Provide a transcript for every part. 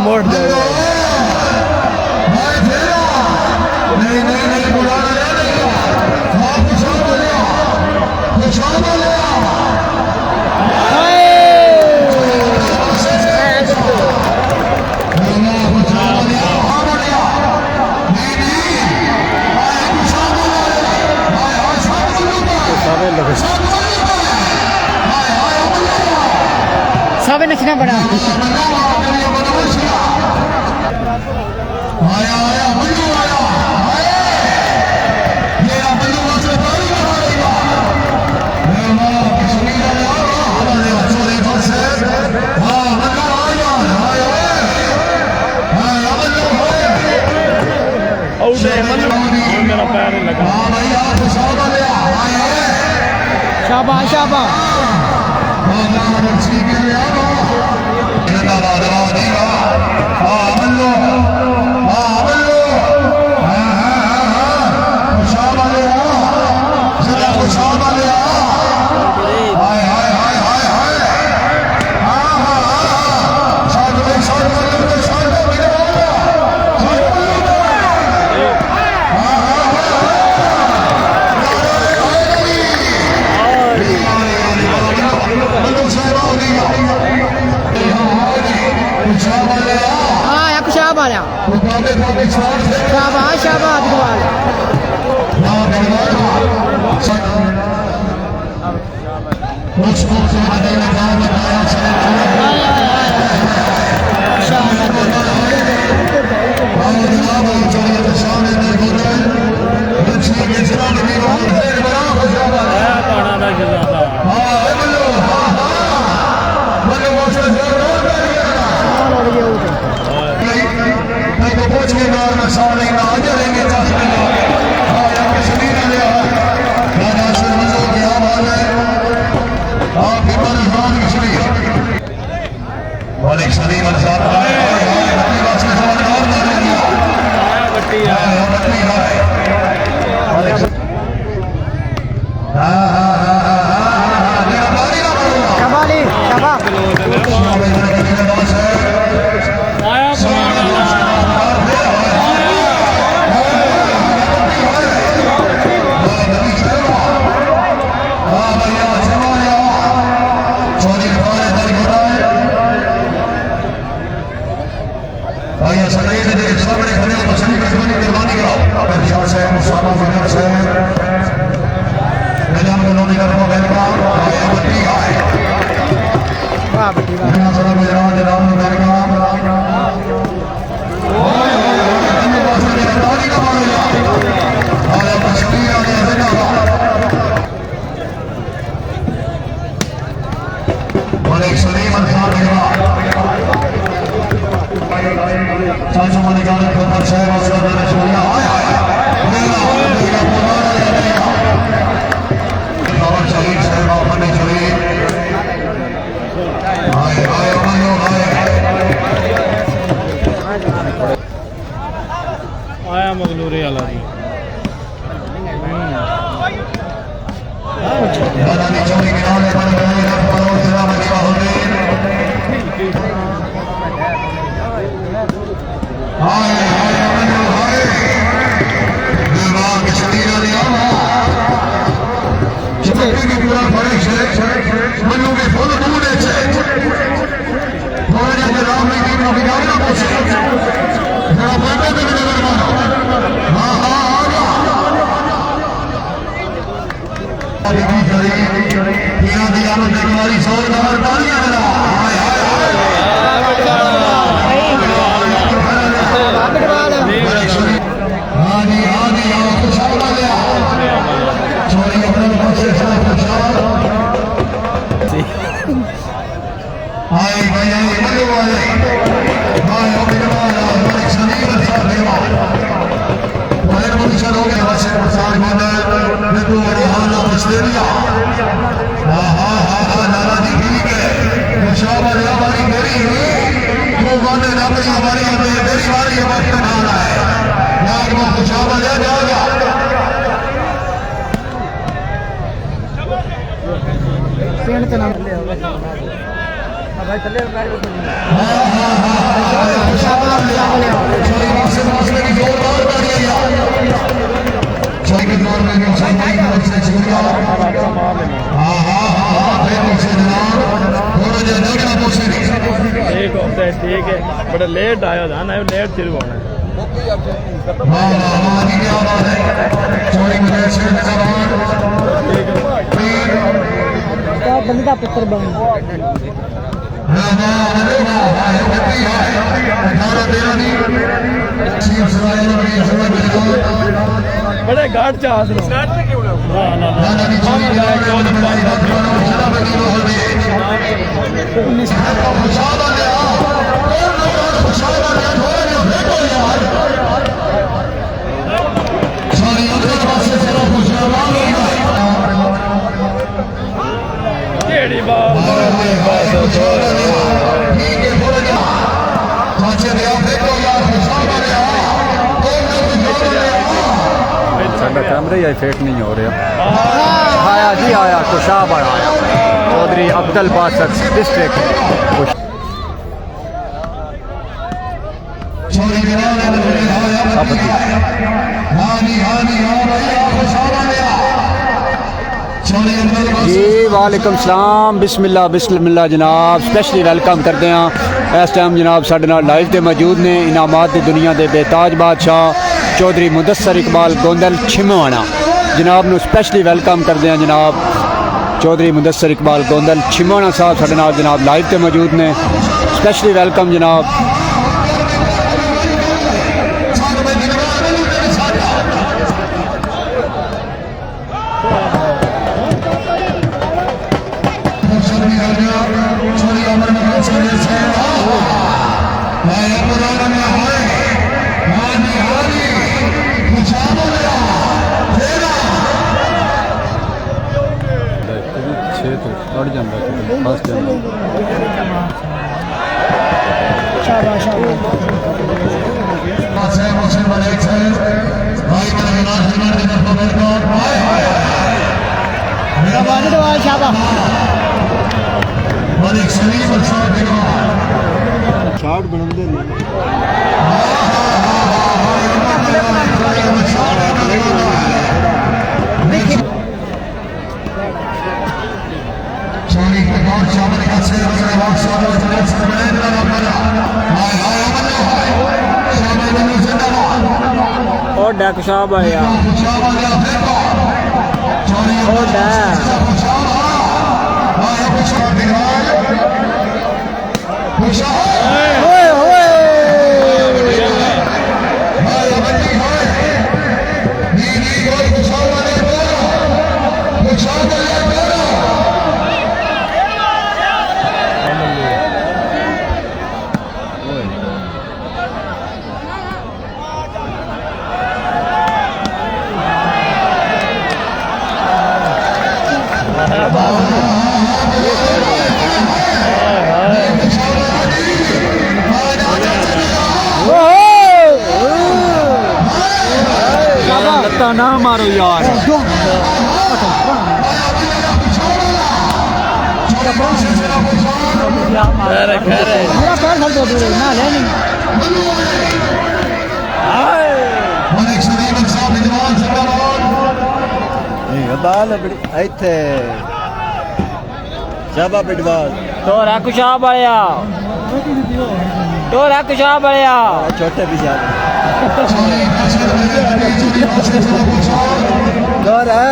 मोड़ दे सब नचना पड़ा मेरा पैर लगा शाबाश शाबाश शाबाश शाबाश आया मगलूरे वाला Hallelujah. ठीक है, बड़ा लेट आया था ना, लेट शुरू होना है। बंदा पुत्र बन बड़े घाट चाह कैमरे या इफेक्ट नहीं हो रहा। आया जी आया, खुशाब आया चौधरी अब्दुल बासत डिस्ट्रिक्ट। जी वालेकुम सलाम, बिस्मिल्लाह बिस्मिल्लाह जनाब। स्पेशली वेलकम करते हैं इस टाइम जनाब साढ़े नाल लाइव के मौजूद ने इनामात दी दुनिया के बेताज बादशाह चौधरी मुदस्सर इकबाल गोंदल छिमवाना जनाब नू स्पेशली वेलकम करते हैं जनाब। चौधरी मुदस्सर इकबाल गोंदल छिमवाना साहब साढ़े नाल जनाब लाइव के मौजूद ने, स्पेशली वेलकम जनाब। शार्ट बनते और डाकशाब आया और ना मारो यार। शाबा पिटवाल तो राकुशाब आया, तो राकुशाब आया छोटे भी दौर है।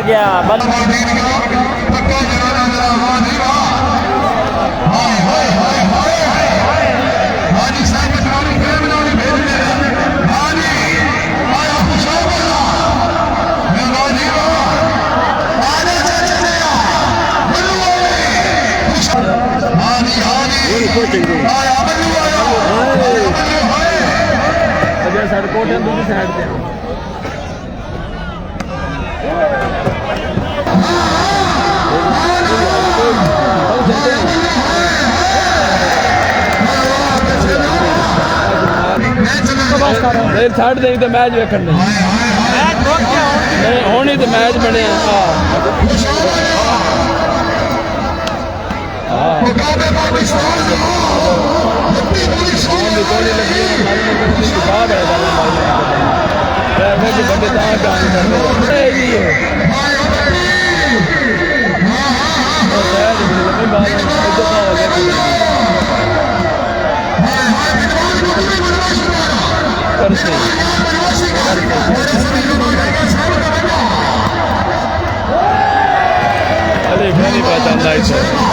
गया कोठे दूसरी साइड पे छड़ देनी तो मैच वेखण नहीं होनी तो मैच बने अरे नहीं पहचानता इसे